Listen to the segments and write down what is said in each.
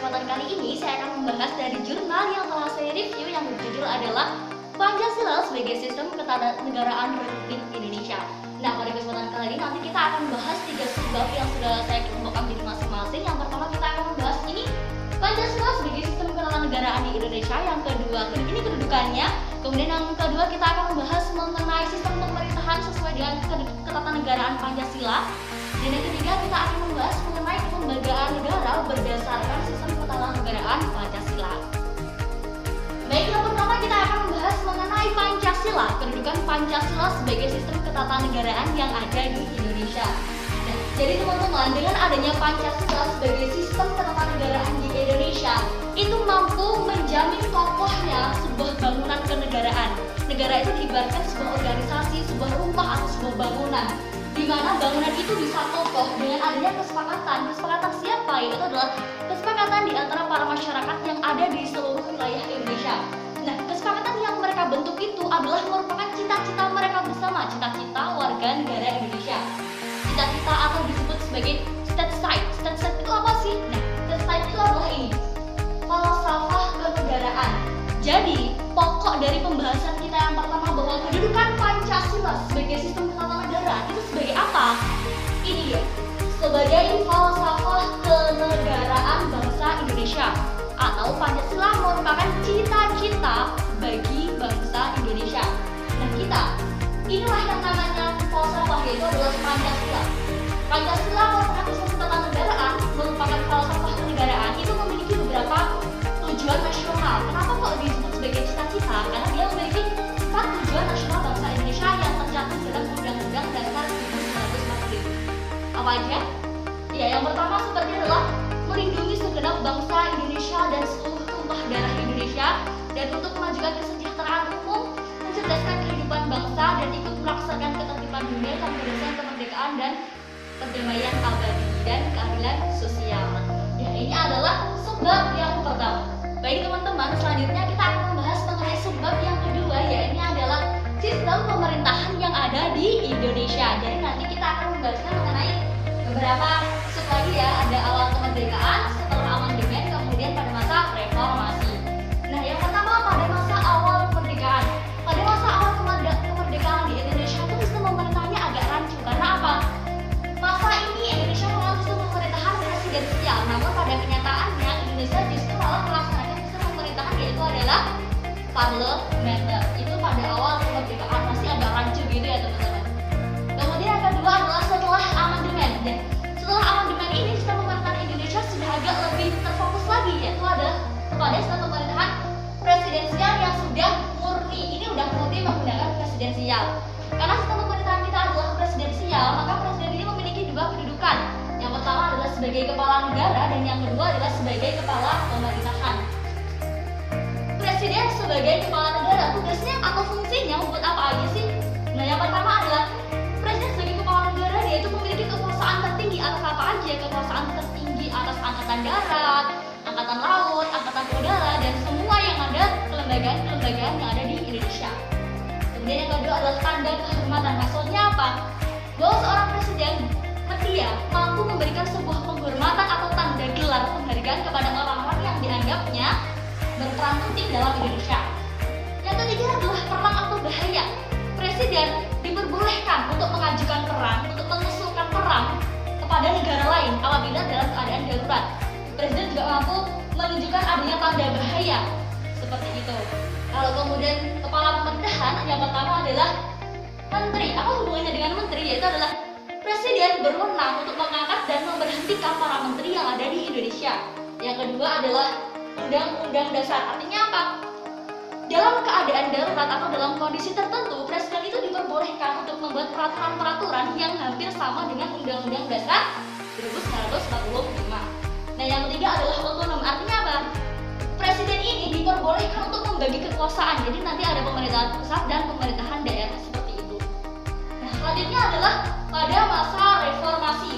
kesempatan kali ini saya akan membahas dari jurnal yang telah saya review yang berjudul adalah Pancasila sebagai Sistem Ketatanegaraan Republik Indonesia. Nah, pada kesempatan kali ini nanti kita akan bahas 3 subbab yang sudah saya kelompokkan menjadi masing-masing. Yang pertama kita akan membahas ini Pancasila sebagai Sistem Ketatanegaraan di Indonesia. Yang kedua, ini kedudukannya. Kemudian yang kedua kita akan membahas mengenai sistem pemerintahan sesuai dengan ketatanegaraan Pancasila. Dan yang ketiga kita akan membahas mengenai kelembagaan negara berdasarkan sistem ketatanegaraan Pancasila. Baik, yang pertama kita akan membahas mengenai Pancasila, kedudukan Pancasila sebagai sistem ketatanegaraan yang ada di Indonesia. Nah, jadi teman-teman, dengan adanya Pancasila sebagai sistem ketatanegaraan di Indonesia, itu mampu menjamin kokohnya sebuah bangunan kenegaraan. Negara itu diibaratkan sebuah organisasi, sebuah rumah atau sebuah bangunan, di mana bangunan itu bisa kokoh dengan adanya kesepakatan. Kesepakatan siapa? Itu adalah kesepakatan di antara para masyarakat yang ada di seluruh wilayah Indonesia. Nah, kesepakatan yang mereka bentuk itu adalah merupakan cita-cita mereka bersama, cita-cita warga negara Indonesia. Cita-cita atau disebut sebagai state side. State side itu apa sih? Nah, state side itu adalah ini, falsafah kenegaraan. Jadi, pokok dari pembahasan kita yang pertama bahwa kedudukan Pancasila sebagai sistem ketatanegaraan itu sebagai apa? Ini ya, sebagai falsafah kenegaraan bangsa Indonesia, atau Pancasila merupakan cita-cita bagi bangsa Indonesia. Nah, inilah yang namanya falsafah, yaitu adalah Pancasila. Pancasila merupakan sistem ketatanegaraan, merupakan falsafah kenegaraan, itu memiliki beberapa tujuan nasional. Kenapa kok disebut sebagai cita-cita? Karena dia memiliki 4 tujuan nasional bangsa Indonesia yang tercantum dalam Undang-Undang Dasar 1945. Apa aja? Ya, yang pertama seperti adalah melindungi segenap bangsa Indonesia dan seluruh tumpah darah Indonesia, dan untuk memajukan kesejahteraan umum, mencerdaskan kehidupan bangsa, dan ikut melaksanakan ketertiban dunia dan berdasarkan kemerdekaan dan perdamaian abadi dan keadilan sosial. Ya, ini adalah subbab yang pertama. Baik teman-teman, selanjutnya kita akan membahas mengenai subbab yang kedua, yaitu adalah sistem pemerintahan yang ada di Indonesia. Jadi nanti kita akan membahaskan mengenai beberapa sub lagi ya, ada awal kemerdekaan, setelah amandemen, kemudian pada masa reformasi. Nah, yang pertama pada masa awal kemerdekaan. Pada masa awal kemerdekaan di Indonesia itu sistem pemerintahnya agak rancu. Karena apa? Masa ini Indonesia mengalami sistem pemerintahan presidensial, namun pada kenyataannya Indonesia justru malah melaksanakan sistem pemerintahan yaitu adalah parlementer. Itu pada awal kemerdekaan masih agak rancu gitu ya teman-teman. Kemudian yang kedua adalah setelah amandemen. Dan setelah amandemen ini sistem pemerintahan Indonesia sudah agak lebih terfokus lagi, yaitu ada kepada sistem pemerintahan presidensial yang sudah murni. Ini udah murni menggunakan presidensial. Karena sistem pemerintahan kita adalah presidensial, maka presiden ini memiliki 2 kedudukan. Yang pertama adalah sebagai kepala negara, dan yang kedua adalah sebagai kepala pemerintahan. Presiden sebagai kepala negara, tugasnya atau fungsinya membuat apa aja sih? Nah, yang pertama adalah presiden sebagai kepala negara, dia itu memiliki kekuasaan tertinggi atas apa aja? Kekuasaan tertinggi atas angkatan darat, angkatan laut, angkatan udara, dan semua yang ada kelembagaan yang ada di Indonesia. Kemudian yang kedua adalah tanda kehormatan. Maksudnya apa? Bahwa seorang presiden dia mampu memberikan sebuah penghormatan atau tanda gelar penghargaan kepada orang-orang yang dianggapnya berperan penting dalam Indonesia. Yang ketiga adalah perang atau bahaya. Presiden diperbolehkan untuk mengajukan perang, untuk mengusulkan perang kepada negara lain apabila dalam keadaan darurat. Presiden juga mampu menunjukkan adanya tanda bahaya seperti itu. Kalau kemudian kepala pemerintahan, yang pertama adalah menteri. Apa hubungannya dengan menteri? Yaitu adalah presiden berwenang untuk mengangkat dan memberhentikan para menteri yang ada di Indonesia. Yang kedua adalah Undang-Undang Dasar. Artinya apa? Dalam keadaan darurat atau dalam kondisi tertentu, presiden itu diperbolehkan untuk membuat peraturan-peraturan yang hampir sama dengan Undang-Undang Dasar 1945. Nah, yang ketiga adalah otonom. Artinya apa? Presiden ini diperbolehkan untuk membagi kekuasaan. Jadi nanti ada pemerintahan pusat dan pemerintahan daerah seperti itu. Nah, selanjutnya adalah pada masa reformasi.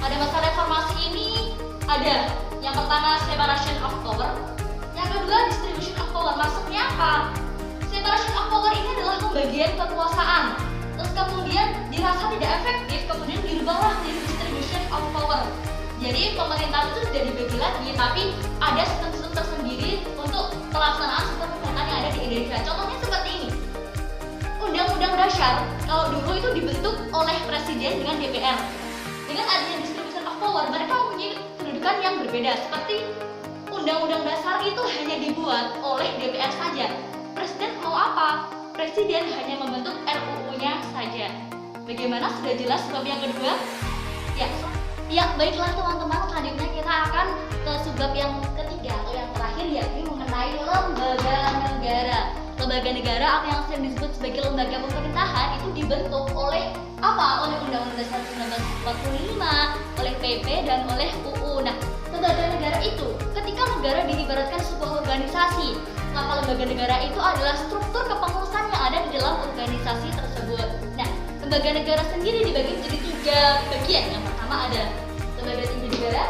Pada masa reformasi ini ada yang pertama separation of power, yang kedua distribution of power. Maksudnya apa? Separation of power ini adalah pembagian kekuasaan. Terus kemudian dirasa tidak efektif, kemudian dirubahlah menjadi distribution of power. Jadi pemerintahan itu sudah dibagi lagi, tapi ada sistem-sistem tersendiri untuk pelaksanaan sistem pemerintahan yang ada di Indonesia. Contohnya seperti ini. Undang-undang Dasar kalau dulu itu dibentuk oleh Presiden dengan DPR. Dengan adanya distribution of power, mereka mempunyai kedudukan yang berbeda. Seperti Undang-Undang Dasar itu hanya dibuat oleh DPR saja. Presiden mau apa? Presiden hanya membentuk RUU-nya saja. Bagaimana? Sudah jelas sebab yang kedua? Ya, baiklah teman-teman, selanjutnya kita akan ke subbab yang ketiga atau yang terakhir, yakni mengenai lembaga negara. Lembaga negara atau yang sering disebut sebagai lembaga pemerintahan itu dibentuk oleh apa? Oleh Undang-Undang Dasar 1945, oleh PP dan oleh UU. Nah, lembaga negara itu ketika negara diibaratkan sebuah organisasi, maka lembaga negara itu adalah struktur kepengurusan yang ada di dalam organisasi tersebut. Nah, lembaga negara sendiri dibagi menjadi 3 bagian. Yang pertama ada lembaga tinggi negara,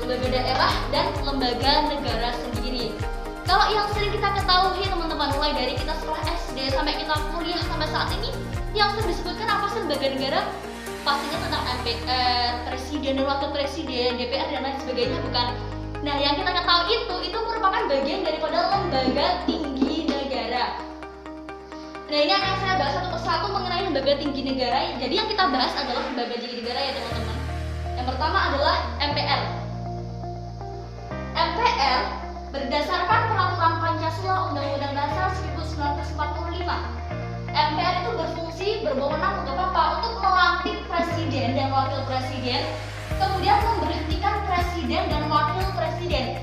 lembaga daerah, dan lembaga negara sendiri. Kalau yang sering kita ketahui teman-teman, mulai dari kita sekolah SD sampai kita kuliah sampai saat ini, yang sering disebutkan apa sih lembaga negara? Pastinya tentang MPR, presiden dan wakil presiden, DPR dan lain sebagainya, bukan? Nah, yang kita ketahui itu merupakan bagian daripada lembaga tinggi negara. Nah, ini akan saya bahas satu persatu mengenai lembaga tinggi negara. Jadi yang kita bahas adalah lembaga tinggi negara ya teman-teman. Yang pertama adalah MPR. MPR berdasarkan peraturan Pancasila Undang-Undang Dasar 1945. MPR itu berfungsi berwenang untuk apa? Untuk melantik presiden dan wakil presiden, kemudian memberhentikan presiden dan wakil presiden.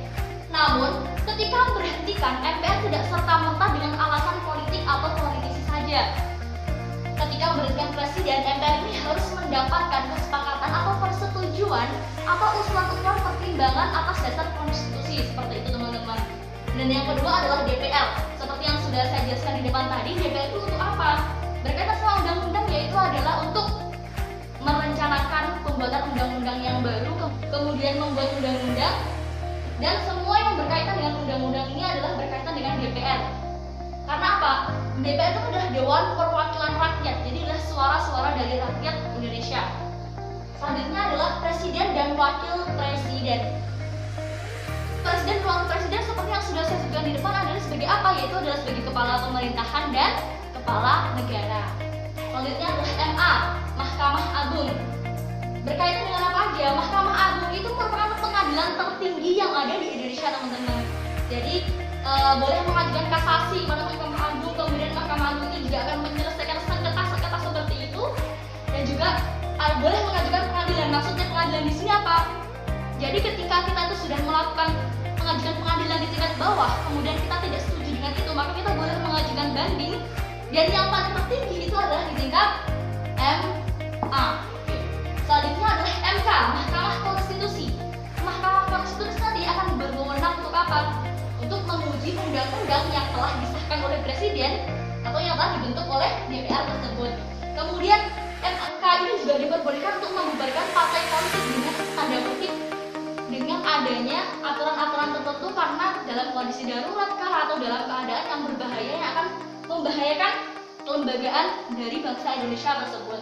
Namun, ketika memberhentikan, MPR tidak serta-merta dengan alasan politik atau politisi saja. Ketika memberhentikan presiden, MPR ini harus mendapatkan kesepakatan atau persetujuan atau usulan-usulan pertimbangan atas dasar konstitusi, seperti itu teman-teman. Dan yang kedua adalah DPR. Seperti yang sudah saya jelaskan di depan tadi, DPR itu untuk apa? Berkaitan sama undang-undang, yaitu adalah untuk merencanakan pembuatan undang-undang yang baru, kemudian membuat undang-undang, dan semua yang berkaitan dengan undang-undang ini adalah berkaitan dengan DPR. Karena apa? DPR itu adalah Dewan Perwakilan Rakyat, jadi adalah suara-suara dari rakyat Indonesia. Selanjutnya adalah Presiden dan Wakil Presiden. Presiden dan Wakil Presiden seperti yang sudah saya sebutkan di depan adalah sebagai apa? Yaitu adalah sebagai kepala pemerintahan dan kepala negara. Selanjutnya adalah MA, Mahkamah Agung. Berkaitan dengan apa aja? Mahkamah Agung itu merupakan pengadilan tertinggi yang ada di Indonesia teman-teman. Jadi boleh mengajukan kasasi pada Mahkamah Agung, kemudian Mahkamah Agung itu juga akan menyelesaikan sengketa-sengketa seperti itu, dan juga boleh mengajukan pengadilan. Maksudnya pengadilan di sini apa? Jadi ketika kita itu sudah melakukan mengajukan pengadilan di tingkat bawah, kemudian kita tidak setuju dengan itu, maka kita boleh mengajukan banding. Dan yang paling tertinggi itu adalah di tingkat MA. Selanjutnya adalah MK, Mahkamah Konstitusi. Mahkamah Konstitusi nanti akan berwenang untuk apa? Untuk menguji undang-undang yang telah disahkan oleh Presiden atau yang telah dibentuk oleh DPR tersebut. Kemudian MK ini juga diperbolehkan untuk membubarkan partai politik dengan tanda kutip dengan adanya aturan-aturan tertentu karena dalam kondisi darurat kah atau dalam keadaan yang berbahaya yang akan membahayakan kelembagaan dari bangsa Indonesia tersebut.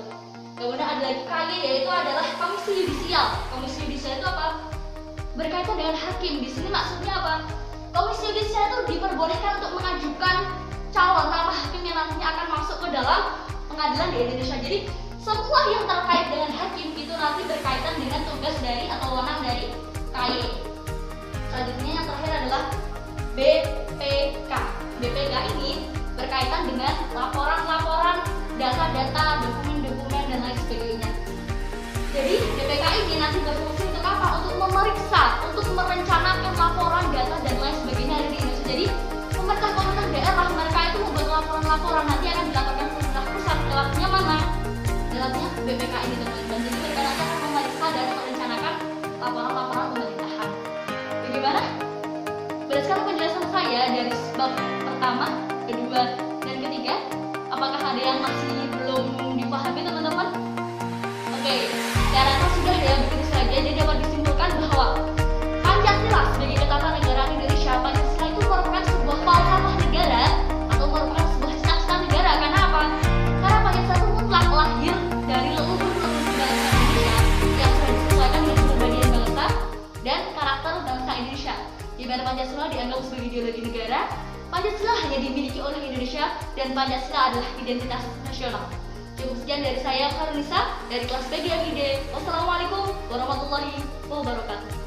Kemudian ada lagi KY, yaitu adalah Komisi Yudisial. Komisi Yudisial itu apa? Berkaitan dengan hakim. Di sini maksudnya apa? Komisi Yudisial itu diperbolehkan untuk mengajukan calon nama hakim yang nantinya akan masuk ke dalam pengadilan di Indonesia. Jadi semua yang terkait dengan hakim itu nanti berkaitan dengan tugas dari atau wewenang dari KY. Selanjutnya yang terakhir adalah BPK. BPK ini berkaitan dengan laporan-laporan, data-data, dokumen-dokumen dan lain sebagainya. Jadi BPK ini nanti berfungsi untuk apa? Untuk memeriksa, untuk merencanakan laporan, data dan lain sebagainya ada di Indonesia. Jadi pemerintah-pemerintah daerah mereka itu membuat laporan-laporan, nanti akan dilaporkan ke pemerintah pusat. Dalamnya mana? Dalamnya BPK ini teman-teman. Jadi mereka nanti akan memeriksa dan merencanakan laporan-laporan pemerintahan. Bagaimana? Berdasarkan penjelasan saya dari bab pertama, kedua, dan ketiga, apakah ada yang masih belum dipahami teman-teman? Oke, saya rasa sudah ya, begitu saja. Jadi dapat disimpulkan bahwa Pancasila sebagai ketatanegaraan Indonesia, Pancasila itu merupakan sebuah falsafah negara atau merupakan sebuah cita-cita negara. Karena apa? Karena Pancasila itu mutlak lahir dari leluhur bangsa Indonesia yang sudah disesuaikan dengan kepribadian bangsa dan Indonesia, di mana Pancasila dianggap sebagai ideologi negara. Pancasila hanya dimiliki oleh Indonesia dan Pancasila adalah identitas nasional. Cukup sekian dari saya, Karunisa, dari kelas PGMID. Wassalamualaikum warahmatullahi wabarakatuh.